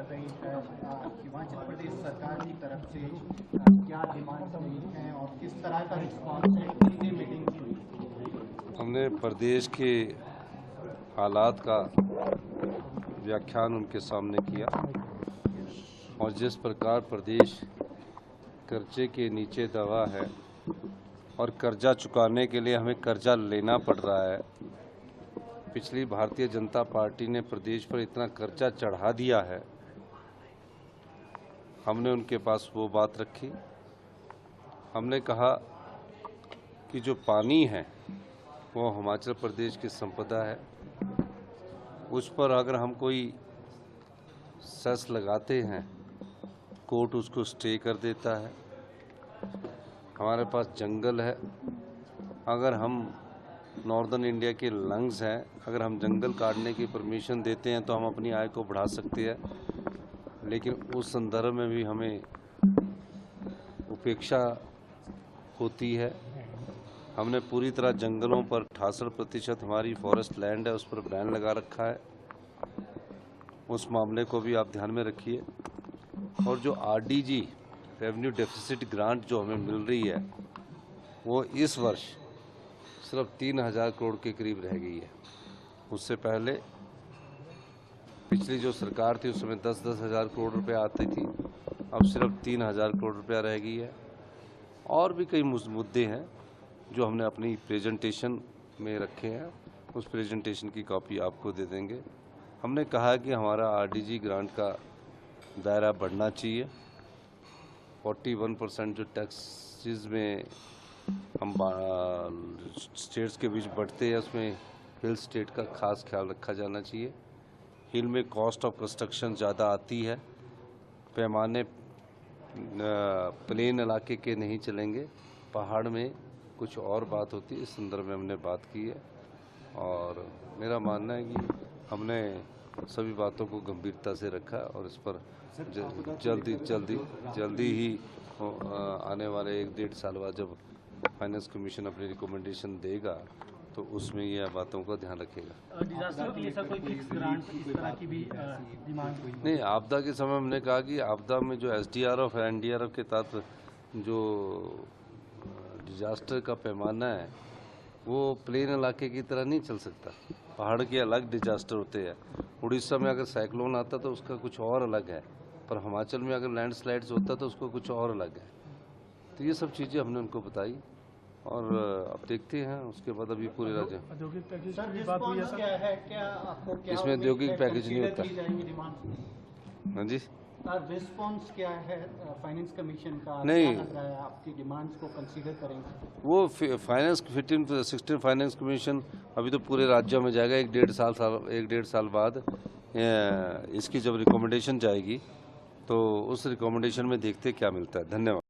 कर रही है हिमाचल प्रदेश सरकार की तरफ से क्या डिमांड है और किस तरह का रिस्पॉन्स है, कितनी मीटिंग हुई? हमने प्रदेश के हालात का व्याख्यान उनके सामने किया और जिस प्रकार प्रदेश कर्जे के नीचे दबा है और कर्जा चुकाने के लिए हमें कर्जा लेना पड़ रहा है। पिछली भारतीय जनता पार्टी ने प्रदेश पर इतना कर्जा चढ़ा दिया है। हमने उनके पास वो बात रखी। हमने कहा कि जो पानी है वो हिमाचल प्रदेश की संपदा है, उस पर अगर हम कोई सेस लगाते हैं कोर्ट उसको स्टे कर देता है। हमारे पास जंगल है, अगर हम नॉर्दर्न इंडिया के लंग्स हैं, अगर हम जंगल काटने की परमिशन देते हैं तो हम अपनी आय को बढ़ा सकते हैं, लेकिन उस संदर्भ में भी हमें उपेक्षा होती है। हमने पूरी तरह जंगलों पर 68% हमारी फॉरेस्ट लैंड है, उस पर बैन लगा रखा है। उस मामले को भी आप ध्यान में रखिए। और जो आरडीजी रेवेन्यू डेफिसिट ग्रांट जो हमें मिल रही है वो इस वर्ष सिर्फ 3000 करोड़ के करीब रह गई है। उससे पहले पिछली जो सरकार थी उस समय 10-10 हज़ार करोड़ रुपए आती थी, अब सिर्फ 3000 करोड़ रुपया रह गई है। और भी कई मुद्दे हैं जो हमने अपनी प्रेजेंटेशन में रखे हैं, उस प्रेजेंटेशन की कॉपी आपको दे देंगे। हमने कहा कि हमारा आरडीजी ग्रांट का दायरा बढ़ना चाहिए। 41% जो टैक्सेस में हम स्टेट्स के बीच बढ़ते हैं उसमें हिल स्टेट का खास ख्याल रखा जाना चाहिए। हिल में कॉस्ट ऑफ कंस्ट्रक्शन ज़्यादा आती है, पैमाने प्लेन इलाके के नहीं चलेंगे, पहाड़ में कुछ और बात होती है। इस संदर्भ में हमने बात की है और मेरा मानना है कि हमने सभी बातों को गंभीरता से रखा और इस पर जल्दी ही आने वाले 1-1.5 साल बाद जब फाइनेंस कमीशन अपनी रिकमेंडेशन देगा तो उसमें यह बातों का ध्यान रखेगा। डिजास्टर के लिए सर कोई फिक्स ग्रांट इस तरह की भी डिमांड हुई? नहीं, आपदा के समय हमने कहा कि आपदा में जो एसडीआरएफ है, एनडीआरएफ के तहत जो डिजास्टर का पैमाना है वो प्लेन इलाके की तरह नहीं चल सकता। पहाड़ के अलग डिजास्टर होते हैं। उड़ीसा में अगर साइक्लोन आता तो उसका कुछ और अलग है, पर हिमाचल में अगर लैंडस्लाइड्स होता तो उसको कुछ और अलग है। तो ये सब चीज़ें हमने उनको बताई और अब देखते हैं उसके बाद। अभी पूरे राज्य औद्योगिक पैकेज की बात हुई है सर? इसमें औद्योगिक पैकेज नहीं होता। हाँ जी, रिस्पॉन्स क्या है फाइनेंस कमीशन का? नहीं, क्या लग रहा है आपकी डिमांड्स को कंसीडर करेंगे? वो फाइनेंस 15-16 फाइनेंस कमीशन अभी तो पूरे राज्यों में जाएगा। 1-1.5 साल बाद इसकी जब रिकमेंडेशन जाएगी तो उस रिकमेंडेशन में देखते क्या मिलता है। धन्यवाद।